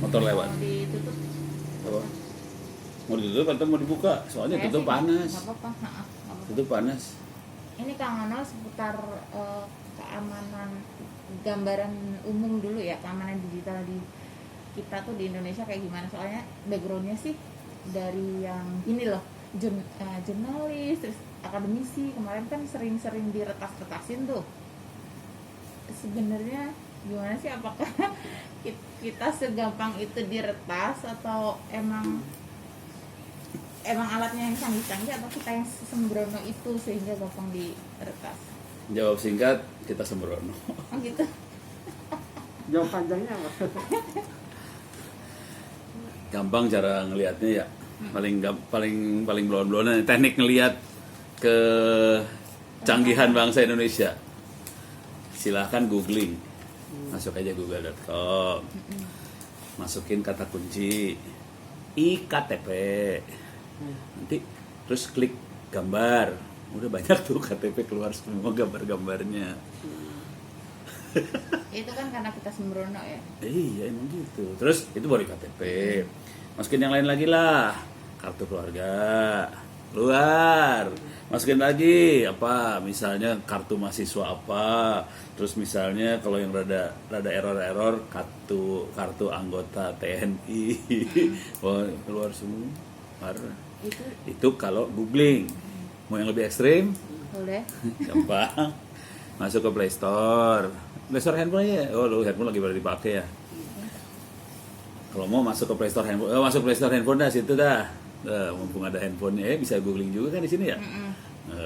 Motor lewat. Mau ditutup. Apa? Mau ditutup atau mau dibuka? Soalnya tutup panas. Nggak apa-apa. Nggak apa-apa. Tutup panas. Ini Kang Anol seputar keamanan gambaran umum dulu ya, keamanan digital di kita tuh di Indonesia kayak gimana? Soalnya backgroundnya sih dari yang ini loh, jurnalis, terus akademisi, kemarin kan sering-sering diretas-retasin tuh. Sebenarnya gimana sih, apakah kita segampang itu diretas atau emang alatnya yang canggih-canggih atau kita yang sembrono itu sehingga gampang diretas? Jawab singkat, kita sembrono. Oh gitu. Jawab panjangnya apa? Gampang cara ngelihatnya ya. Paling blon-blonan teknik ngelihat kecanggihan bangsa Indonesia. Silahkan googling. Masuk aja google.com. Masukin kata kunci iktp. Nanti terus klik gambar. Udah banyak tuh KTP keluar semua gambar-gambarnya. Itu kan karena kita sembrono ya. Iya emang gitu. Terus itu baru KTP. Masukin yang lain lagi lah. Kartu keluarga. Keluar. Masukin lagi apa? Misalnya kartu mahasiswa apa. Terus misalnya kalau yang rada error kartu anggota TNI. Wah, keluar semua. Parah. Itu kalau googling. Mau yang lebih ekstrim? Boleh. Gampang. Masuk ke Play Store. Play Store handphone ya. Oh, lu handphone lagi baru dipakai ya. Kalau mau masuk ke Play Store handphone, masuk Play Store handphone dah situ dah. Mumpung ada handphonenya, bisa googling juga kan di sini ya.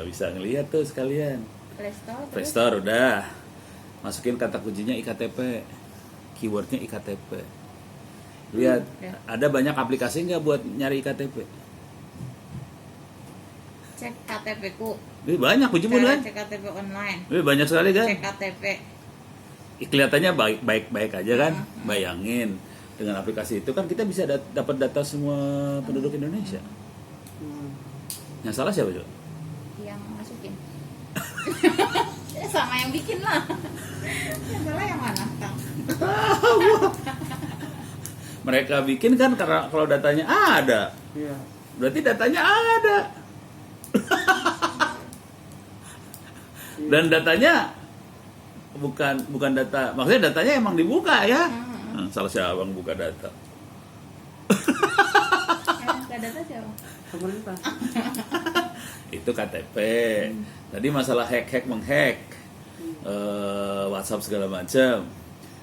Bisa ngelihat tuh sekalian. Play Store. Play Store udah. Masukin kata kuncinya iktp. Keywordnya iktp. Lihat, ada banyak aplikasi nggak buat nyari iktp? Cek KTP ku. Banyak puji kan? Cek KTP online. Banyak sekali kan? Cek KTP. Kelihatannya baik aja kan? Bayangin dengan aplikasi itu kan kita bisa dapat data semua penduduk Indonesia. Yang salah siapa coba? Yang masukin. Sama yang bikin lah. Yang salah yang mana, Kang? Mereka bikin kan karena kalau datanya ada. Iya. Berarti datanya ada. Dan datanya bukan data, maksudnya datanya emang dibuka ya. Salah siapa bang buka data? Buka data siapa? Pemerintah. Itu KTP. Tadi masalah menghack WhatsApp segala macam.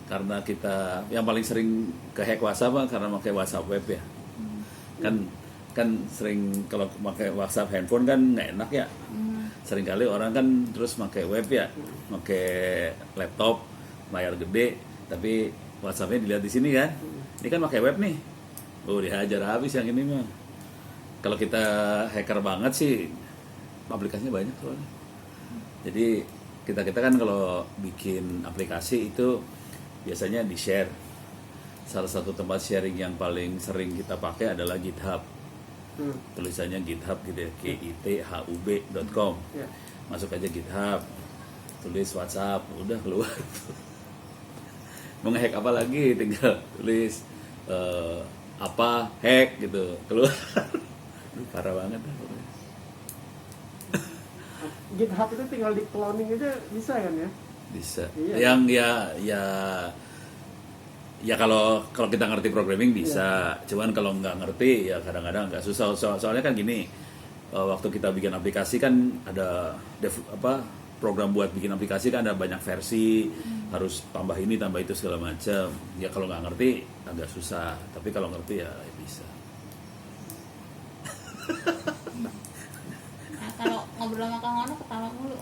Karena kita yang paling sering kehack WhatsApp karena pakai WhatsApp web ya. Kan sering kalau pakai WhatsApp handphone kan nggak enak ya. Seringkali orang kan terus pakai web ya, pakai laptop layar gede, tapi WhatsAppnya dilihat di sini kan. Ini kan pakai web nih. Dihajar habis yang ini mah. Kalau kita hacker banget sih, aplikasinya banyak soalnya. Jadi kita kan kalau bikin aplikasi itu biasanya di share. Salah satu tempat sharing yang paling sering kita pakai adalah GitHub. Tulisannya GitHub gitu ya, github.com. Masuk aja GitHub, tulis WhatsApp, udah keluar. Mau nge-hack apa lagi, tinggal tulis apa hack gitu, keluar. Parah banget. GitHub itu tinggal di cloning aja bisa kan ya? Bisa. Iya. Yang ya kalau kita ngerti programming bisa, cuman kalau nggak ngerti ya kadang-kadang nggak susah. Soalnya kan gini, waktu kita bikin aplikasi kan ada program buat bikin aplikasi kan ada banyak versi, harus tambah ini tambah itu segala macam. Ya kalau nggak ngerti agak susah, tapi kalau ngerti ya bisa. Nah, kalau ngobrol sama Kang Ono ketawa mulu.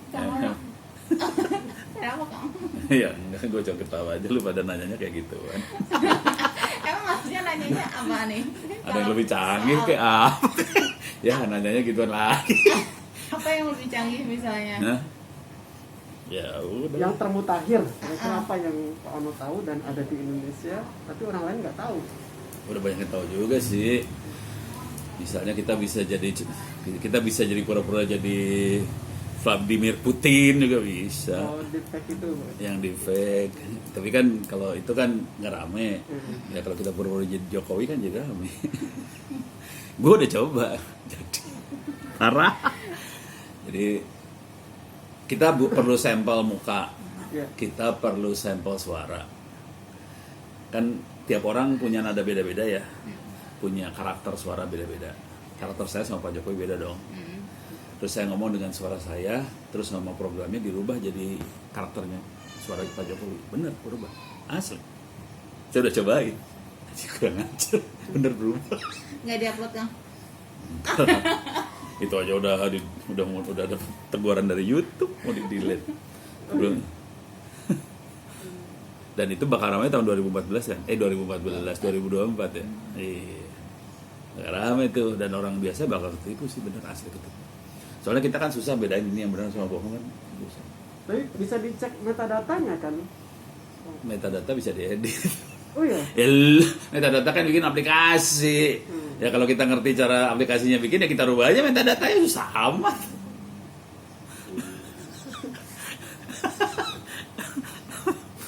Kang Ono. Kenapa Kang? Iya, enggak, gue cuma ketawa aja, lu pada nanyanya kayak gitu kan. Emang maksudnya nanyanya apa nih? Ada yang lebih canggih kayak apa? Ya nanyanya gituan lagi. Apa yang lebih canggih misalnya? Nah, ya udah. Yang termutakhir, apa yang Pak Ono tahu dan ada di Indonesia, tapi orang lain nggak tahu. Udah banyak yang tahu juga sih. Misalnya kita bisa jadi pura-pura jadi Vladimir Putin juga bisa. Oh, deepfake itu. Yang di fake. Tapi kan kalau itu kan nggak rame. Ya kalau kita pura-pura jadi Jokowi kan jadi rame. Gue udah coba. Jadi parah. Jadi kita perlu sampel muka. Ya. Kita perlu sampel suara. Kan tiap orang punya nada beda-beda ya. Punya karakter suara beda-beda. Karakter saya sama Pak Jokowi beda dong. Terus saya ngomong dengan suara saya, terus nama programnya dirubah jadi karakternya suara Pak Jokowi. Bener berubah, asli. Saya udah cobain, kurang ajar, bener berubah. Nggak diupload kan? Itu aja udah ada teguran dari YouTube, mau di delete. Belum. Dan itu bakal ramai tahun 2014 kan? 2024 ya. Iya. Gak ramai tuh, dan orang biasa bakal ketipu sih, bener asli ketipu. Soalnya kita kan susah bedain ini yang benar sama bohong kan. Susah. Tapi bisa dicek metadatanya kan? Metadata bisa diedit. Oh iya. Ya, metadata kan bikin aplikasi. Ya kalau kita ngerti cara aplikasinya bikin ya kita rubah aja metadatanya, susah amat.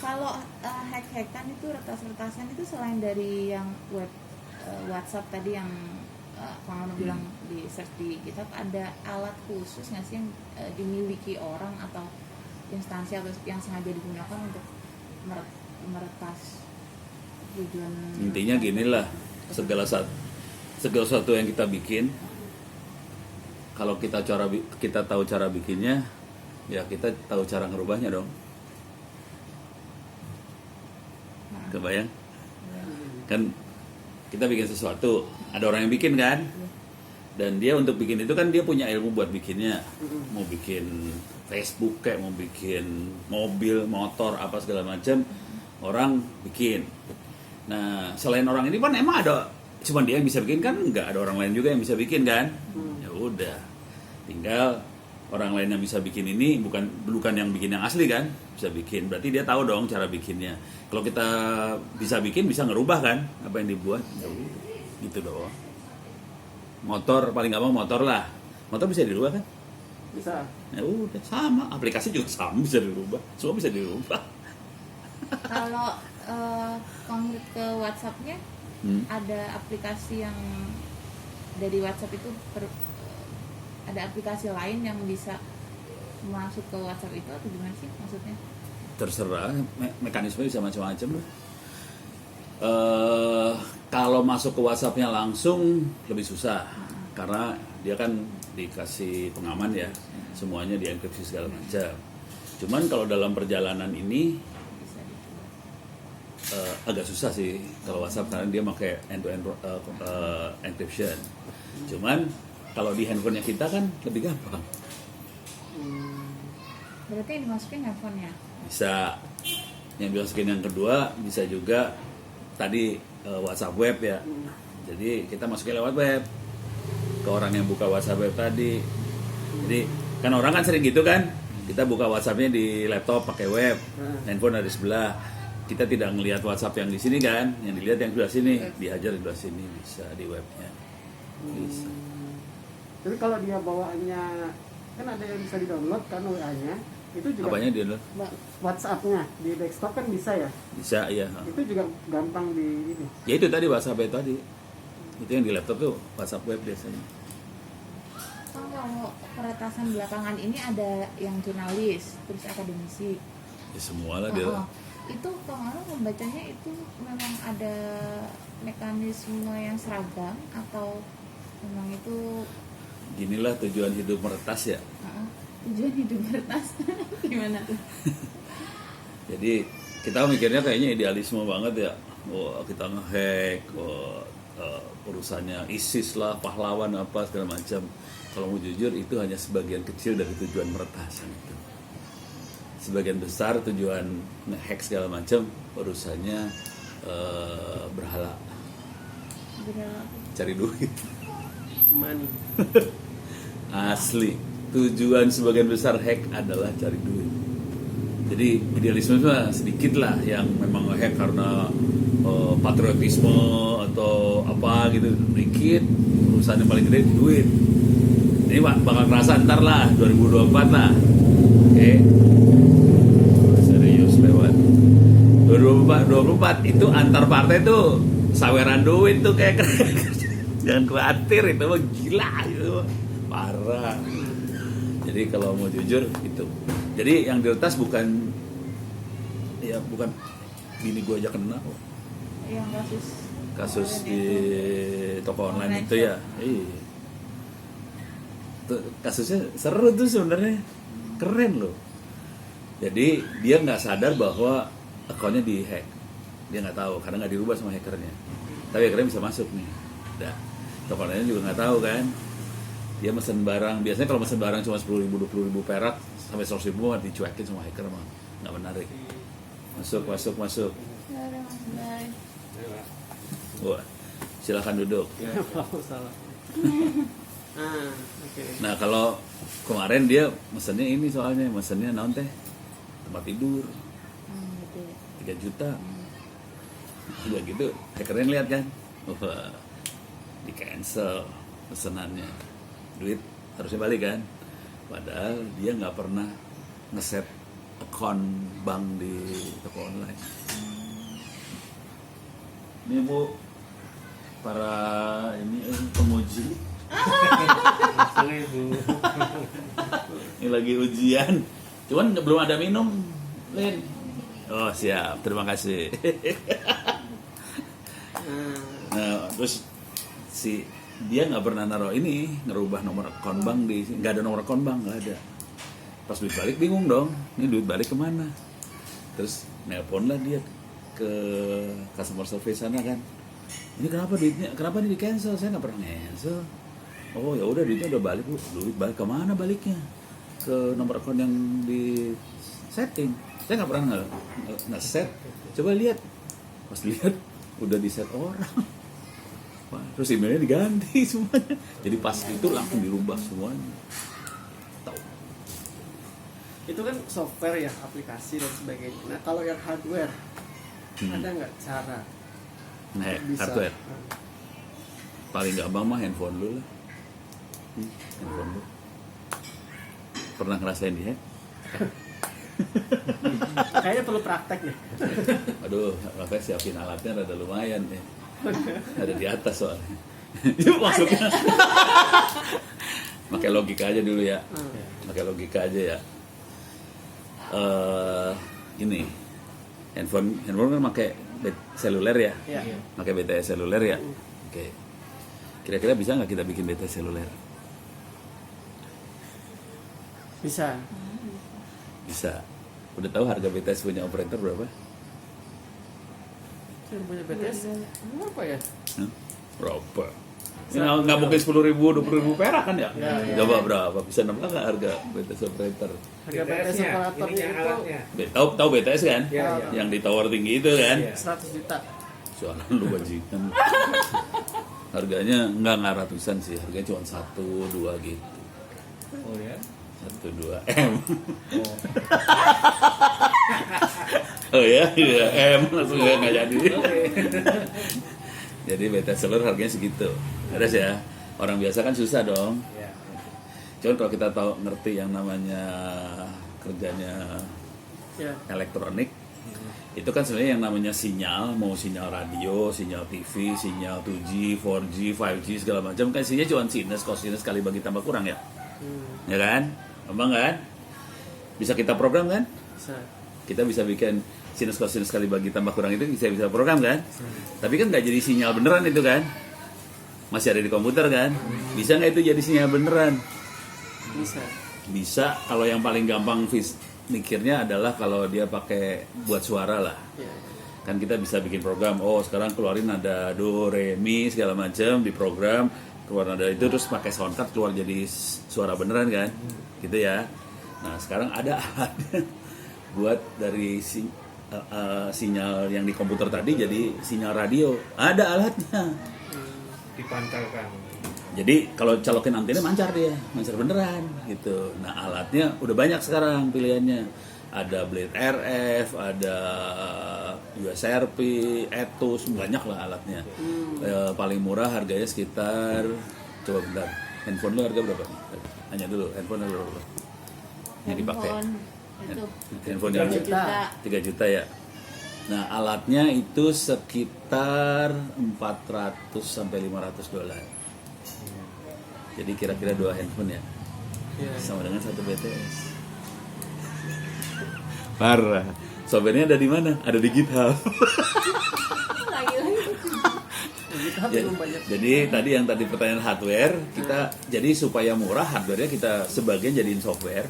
Kalau hack-hackan itu retas-retasan itu selain dari yang web WhatsApp tadi yang Kang Ono bilang di search di GitHub, ada alat khusus nggak sih yang dimiliki orang atau instansi atau yang sengaja digunakan untuk meretas tujuan? Intinya gini lah, segala sesuatu yang kita bikin, kalau kita tahu cara bikinnya, ya kita tahu cara ngerubahnya dong. Kebayang? Kan kita bikin sesuatu, ada orang yang bikin kan, dan dia untuk bikin itu kan dia punya ilmu buat bikinnya. Mau bikin Facebook kayak mau bikin mobil, motor, apa segala macam, orang bikin. Nah selain orang ini kan emang ada, cuman dia yang bisa bikin kan, nggak ada orang lain juga yang bisa bikin kan. Ya udah, tinggal orang lain yang bisa bikin ini bukan yang bikin yang asli kan, bisa bikin, berarti dia tahu dong cara bikinnya. Kalau kita bisa bikin, bisa ngerubah kan apa yang dibuat, ya udah, gitu doang. Motor paling gampang motor lah, motor bisa dirubah kan? Bisa. Ya udah, sama, aplikasi juga sama, bisa dirubah, semua bisa dirubah. Kalau konflik ke WhatsApp-nya, ada aplikasi yang dari WhatsApp itu ada aplikasi lain yang bisa masuk ke WhatsApp itu atau gimana sih maksudnya? Terserah, mekanisme bisa macam-macam loh. Kalau masuk ke WhatsApp-nya langsung lebih susah, karena dia kan dikasih pengaman ya, semuanya dienkripsi segala macam. Cuman kalau dalam perjalanan ini agak susah sih kalau WhatsApp, karena dia pakai end-to-end encryption. Cuman kalau di handphonenya kita kan lebih gampang. Berarti yang dimasukin handphonenya? Bisa. Yang dimasukin yang kedua bisa juga tadi WhatsApp web ya. Jadi kita masukin lewat web ke orang yang buka WhatsApp web tadi. Jadi kan orang kan sering gitu kan, kita buka WhatsAppnya di laptop pakai web, handphone ada di sebelah. Kita tidak ngelihat WhatsApp yang di sini kan, yang dilihat yang sebelah sini, dihajar di sebelah sini, bisa di webnya. Bisa. Jadi kalau dia bawaannya kan ada yang bisa di-download kan WA-nya, itu juga Apanya dia loh? WhatsApp-nya di desktop kan bisa ya? Bisa ya. Itu juga gampang di ini. Ya itu tadi WhatsApp itu tadi. Itu yang di laptop tuh WhatsApp web biasanya. Kalau peretasan belakangan ini ada yang jurnalis, terus akademisi. Ya semua lah dia. Itu kalau membacanya itu memang ada mekanisme yang seragam atau memang itu Ginilah tujuan hidup meretas ya. tujuan hidup meretas? Gimana tuh? Jadi kita mikirnya kayaknya idealisme banget ya. Wah, kita ngehack, urusannya ISIS lah, pahlawan apa segala macam. Kalau mau jujur itu hanya sebagian kecil dari tujuan meretasan itu. Sebagian besar tujuan ngehack segala macam urusannya berhala. Cari duit. Money. Asli, tujuan sebagian besar hack adalah cari duit. Jadi idealisme mah sedikit lah yang memang nge-hack karena patriotisme atau apa gitu, dikit. Urusan yang paling gede duit. Ini bakal kerasa ntar lah 2024 lah. Oke. Serius lewat 2024 itu antar partai tuh saweran duit tuh kayak jangan khawatir, itu mah gila itu mah. Parah. Jadi kalau mau jujur itu. Jadi yang diretas bukan bini gue aja kena kok. Yang Kasus online di toko online itu ya. Iya. Tuh, kasusnya seru tuh sebenarnya. Keren loh. Jadi dia nggak sadar bahwa akunnya dihack. Dia nggak tahu karena nggak dirubah sama hackernya. Tapi hackernya bisa masuk nih. Dah. Toko online juga nggak tahu kan. Dia mesen barang, biasanya kalau mesen barang cuma 10.000, 20.000 perak sampai 100.000 mah dicuekin sama hacker mah. Nggak menarik. Masuk. Wah, silakan duduk. Ya, salah. Oke. Nah kalau kemarin dia mesennya ini soalnya mesennya naon teh tempat tidur gitu ya. 3 juta. Udah gitu hackernya lihat kan, wah di cancel pesenannya, duit harusnya balik kan, padahal dia nggak pernah ngeset account bank di toko online. Ini Bu, para ini pemuji Langsung Ibu. ini lagi ujian, cuman belum ada minum, Lin. Oh siap, terima kasih. Nah terus si dia nggak pernah naruh ini, ngerubah nomor akun bank di, nggak ada nomor akun bank, nggak ada. Pas duit balik bingung dong, ini duit balik kemana? Terus nelpon lah dia ke customer service sana kan, ini kenapa duitnya, kenapa ini di cancel? Saya nggak pernah cancel. Oh ya udah duitnya udah balik Bu, duit balik kemana baliknya? Ke nomor akun yang di setting. Saya nggak pernah nge-set. Coba lihat, pas lihat udah di set orang. Wah, terus emailnya diganti semuanya. Jadi pas itu langsung dirubah semuanya. Tahu? Itu kan software ya, aplikasi dan sebagainya. Nah kalau yang hardware, ada nggak cara Nah, bisa? hardware. Paling gampang mah handphone lu lah. Handphone lu. Pernah ngerasain di hack? Kayaknya perlu praktek ya. Aduh, Rafael siapin alatnya rada lumayan ya. Ada di atas soalnya. Itu maksudnya. Pakai logika aja dulu ya. Pakai logika aja ya. Ini handphone kan pakai seluler ya. Iya. Pakai BTS seluler ya. Oke. Kira-kira bisa nggak kita bikin BTS seluler? Bisa. Bisa. Udah tahu harga BTS punya operator berapa? Saya punya BTS berapa ya? Hah? Berapa? Ini nggak mungkin 10.000, 20.000 perak kan ya? Ya. Coba berapa? Bisa nambah nggak harga BTS operator? Harga BTS BTS-nya, operatornya ininya, itu alatnya. Tahu BTS kan? Iya, iya. Yang di tower tinggi itu kan? Iya. 100 juta. Soalnya lu bajingan. Harganya nggak ratusan sih, harganya cuma 1-2 gitu. Oh ya. 1-2 M. Oh. Oh ya, iya M langsung nggak jadi. Oke. Jadi BTS seluler harganya segitu. Beres ya. Orang biasa kan susah dong. Ya. Cuman kalau kita tahu ngerti yang namanya kerjanya Ya. elektronik, itu kan sebenarnya yang namanya sinyal, mau sinyal radio, sinyal TV, sinyal 2G, 4G, 5G segala macam kan isinya cuma sinus, cosinus kali bagi tambah kurang ya. Ya kan? Gampang kan? Bisa kita program kan? Bisa. Kita bisa bikin sinus cosinus kali bagi tambah kurang itu bisa program kan? Tapi kan nggak jadi sinyal beneran itu kan? Masih ada di komputer kan? Bisa nggak itu jadi sinyal beneran? Bisa. Bisa. Kalau yang paling gampang mikirnya adalah kalau dia pakai buat suara lah. Ya. Kan kita bisa bikin program, oh sekarang keluarin ada do, re, mi segala macam di program, keluar ada itu terus pakai sound card keluar jadi suara beneran kan? Gitu ya. Nah, sekarang ada alatnya buat dari sinyal yang di komputer tadi jadi sinyal radio. Ada alatnya. Dipancarkan. Jadi kalau colokin antena mancar dia, mancar beneran gitu. Nah alatnya udah banyak sekarang pilihannya. Ada Blade RF, ada USRP, Etus, banyak lah alatnya. Paling murah harganya sekitar, coba bentar, handphone lu harga berapa? Hanya dulu handphone dulu yang dipakai. itu Handphone 3 yang juta. 3 juta ya. Nah, alatnya itu sekitar 400 sampai 500 dolar. Jadi kira-kira 2 handphone ya. Iya. Sama dengan 1 BTS. Parah. Softwarenya ada di mana? Ada di GitHub. lagi-lagi Kita Ya, belum banyak. jadi tadi yang tadi pertanyaan hardware, kita jadi supaya murah hardwarenya kita sebagian jadiin software.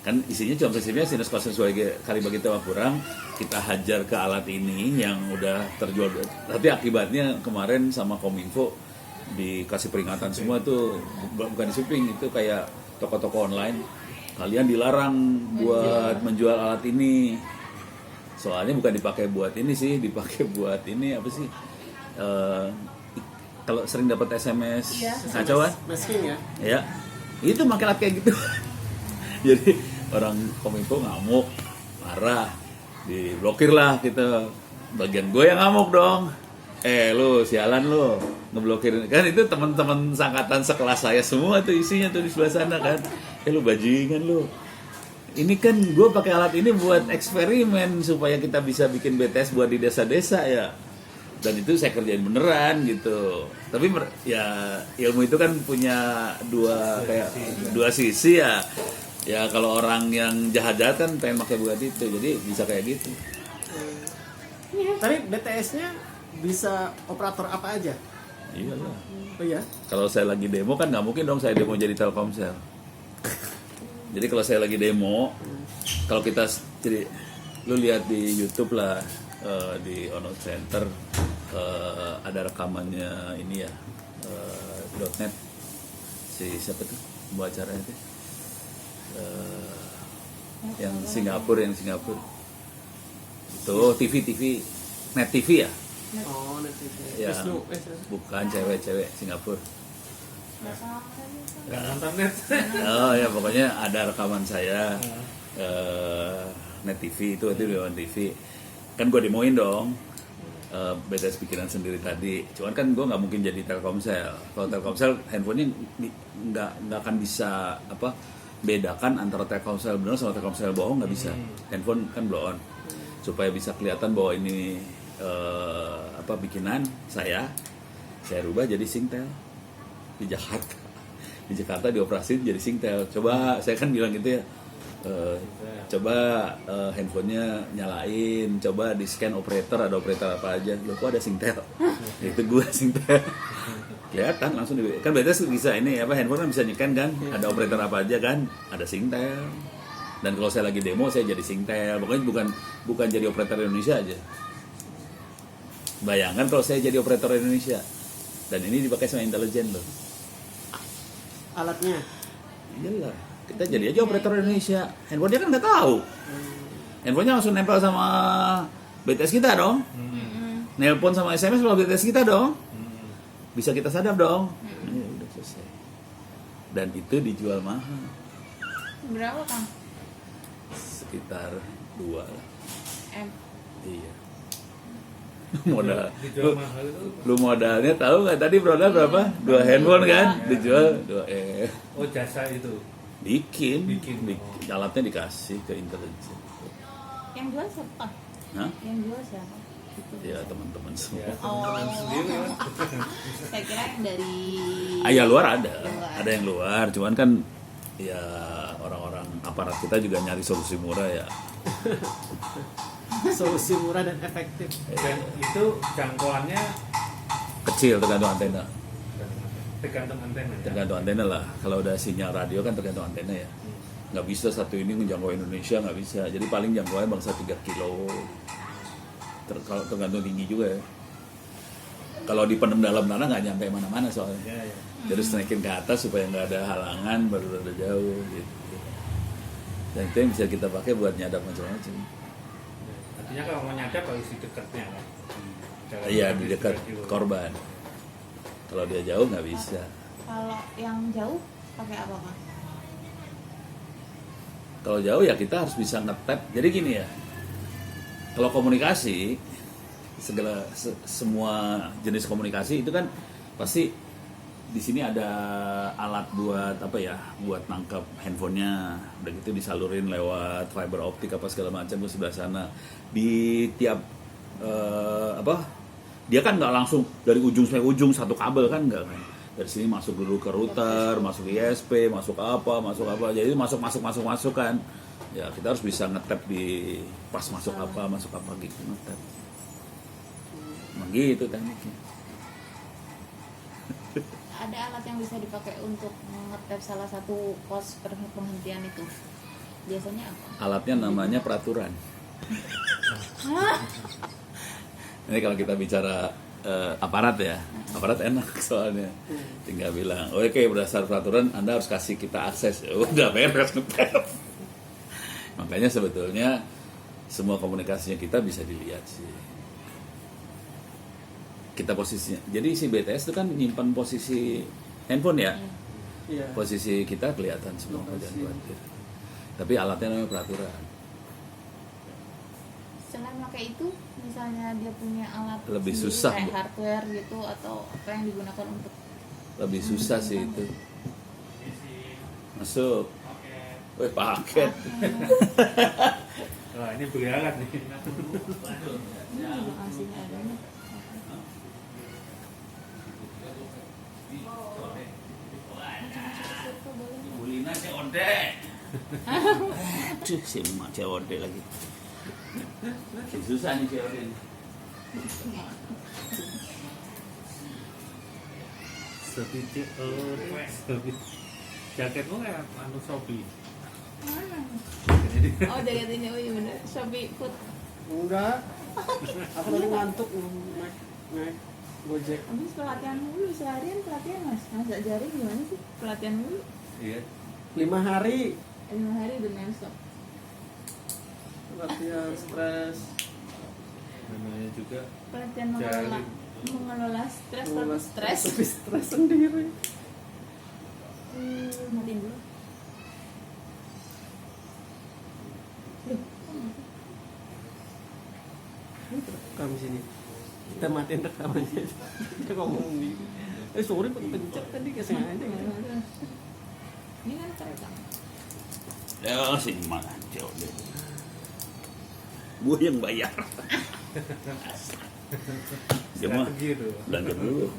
Kan isinya cuma prinsipnya sinus kosinus kali bagi tambah kurang, kita hajar ke alat ini yang udah terjual. Tapi akibatnya kemarin sama Kominfo dikasih peringatan semua tuh, bukan di shipping, itu kayak toko-toko online. Kalian dilarang buat menjual alat ini. Soalnya bukan dipakai buat ini sih, dipakai buat ini apa sih? Kalau sering dapat SMS Iya. kacau kan? Masking ya. Ya, itu pakai alat kayak gitu. Jadi orang Kominfo ngamuk, marah, diblokir lah kita. Bagian gue yang ngamuk dong. Lu sialan lu ngeblokir kan, itu teman-teman sangkatan sekelas saya semua tuh isinya tuh di sebelah sana kan. Lu bajingan lu. Ini kan gue pakai alat ini buat eksperimen supaya kita bisa bikin BTS buat di desa-desa ya. Dan itu saya kerjain beneran gitu. Tapi ya ilmu itu kan punya dua sisi ya. Ya kalau orang yang jahat-jahat kan pengen pakai buat itu, jadi bisa kayak gitu. Tapi BTS-nya bisa operator apa aja? Iyalah. Oh ya. Kalau saya lagi demo kan nggak mungkin dong saya demo jadi Telkomsel. Jadi kalau saya lagi demo, kalau kita jadi lu lihat di YouTube lah, di Ono Center ada rekamannya ini ya, .net si siapa tuh pembawa acaranya itu, yang Singapura itu TV Net TV ya. Oh, nanti. Ya, Facebook. bukan cewek-cewek Singapura. Nggak nonton net. Oh ya, pokoknya ada rekaman saya Net TV itu di Dewan TV. Kan gue demoin dong BTS pikiran sendiri tadi. Cuman kan gue nggak mungkin jadi Telkomsel. Kalau Telkomsel handphonenya nggak akan bisa bedakan antara Telkomsel benar sama Telkomsel bohong, nggak bisa. Handphone kan blow on. Supaya bisa kelihatan bahwa ini bikinan saya rubah jadi Singtel di Jakarta. Di Jakarta dioperasi jadi Singtel. Coba saya kan bilang gitu ya. Coba handphonenya nyalain, coba di scan operator, ada operator apa aja. Loh kok ada Singtel? Itu gue Singtel. Kelihatan langsung kan BTS bisa ini handphone kan bisa nyekan kan, ada operator apa aja kan, ada Singtel. Dan kalau saya lagi demo saya jadi Singtel. Pokoknya bukan jadi operator Indonesia aja. Bayangkan kalau saya jadi operator Indonesia dan ini dipakai sama intelijen loh. Alatnya. Iyalah, kita jadi aja operator Indonesia. Handphonenya kan nggak tahu. Handphonenya langsung nempel sama BTS kita dong. Nelpon sama SMS kalau BTS kita dong. Bisa kita sadap dong. Ya udah selesai. Dan itu dijual mahal. berapa Kang? Sekitar 2 lah. M Iya. Modal. Dijual mahal itu. Lu modalnya tahu nggak tadi modal berapa? 2 handphone kan? Dijual 2 Oh, jasa itu. Bikin. Bikin. Alatnya dikasih ke intelijen. yang jual siapa? Hah? Yang jual siapa? Ya teman-teman semua. Ya, Oh. teman sendiri kan. Saya kira yang dari Ya luar ada, Luar. ada yang luar. Cuman kan ya orang-orang aparat kita juga nyari solusi murah ya. Solusi murah dan efektif. Dan itu jangkauannya Kecil tergantung antena. tergantung antena ya. Tergantung antena lah. Kalau udah sinyal radio kan tergantung antena ya. Nggak bisa satu ini menjangkau Indonesia, nggak bisa. Jadi paling jangkauannya bangsa 3 kilo. Kalau tergantung tinggi juga ya. Kalau dipendam dalam tanah nggak nyampe mana-mana soalnya. Ya, ya. Jadi naikin ke atas supaya nggak ada halangan, baru ada jauh gitu. Dan itu yang bisa kita pakai buat nyadap macam-macam. Artinya kalau mau nyadap harus di dekatnya kan. Jangan Iya, di habis dekat 3 kilo. korban. Kalau dia jauh nggak bisa. kalau yang jauh pakai apa Kang? Kalau jauh ya kita harus bisa nge-tap. Jadi gini ya. Kalau komunikasi semua jenis komunikasi itu kan pasti di sini ada alat buat apa ya, buat nangkap handphonenya, udah gitu disalurin lewat fiber optik apa segala macam ke sebelah sana. Di tiap dia kan nggak langsung dari ujung sampai ujung satu kabel kan, nggak kan. Dari sini masuk dulu ke router, masuk ISP, masuk apa, jadi masuk kan. Ya kita harus bisa ngetap di pas masuk apa gitu, ngetap. Emang gitu tekniknya. Ada alat yang bisa dipakai untuk ngetap salah satu pos penghentian itu. Biasanya apa? Alatnya namanya peraturan. Ini kalau kita bicara aparat ya, aparat enak soalnya. Tinggal bilang, oke berdasar peraturan Anda harus kasih kita akses. Ya udah beres ngetap. Makanya sebetulnya semua komunikasinya kita bisa dilihat sih. Kita posisinya. Jadi si BTS itu kan nyimpan posisi handphone ya. Iya. Posisi kita kelihatan semua, jangan khawatir. Tapi alatnya namanya peraturan. Selain pakai itu, misalnya dia punya alat Lebih sendiri, susah, kayak Bu. hardware gitu, atau apa yang digunakan untuk Lebih susah sih itu. Masuk. Wih, paket. Wah, ini berangkat nih. aslinya adanya. Bulina COD. Aduh, si emak COD lagi. Susah nih COD ini. Sedikit jaketmu kayak anu Shopee. Oh jaket ini, oh iya bener, Shopee Food. Enggak. Aku tadi ngantuk naik Gojek. Habis pelatihan mulu, seharian pelatihan mas Jari gimana sih? Pelatihan mulu, Iya. 5 hari 5 hari udah non-stop. latihan stres, Namanya juga Pelatihan Jari. mengelola stres atau mengelola stres. tapi stres sendiri. Matiin dulu. Loh, Rekam sini. Kita matiin rekamannya. Kita ngomong di. Sorry pencet tadi kayak sengaja gitu. ini kan kerekam. Ya si emak COD. Gue yang bayar. Dia mah gitu. belanja dulu.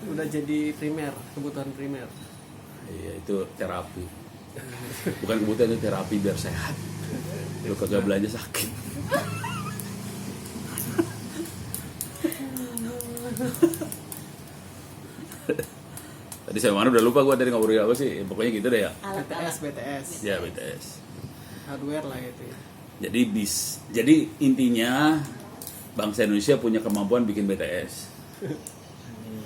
Udah jadi primer, kebutuhan primer. Iya itu terapi. Bukan kebutuhan, itu terapi biar sehat. Lu kagak belanja sakit. Tadi saya mana udah lupa gue tadi ngobrol apa sih. Pokoknya gitu deh ya. Alat-alat. BTS. Ya BTS. Hardware lah gitu ya. Jadi intinya bangsa Indonesia punya kemampuan bikin BTS.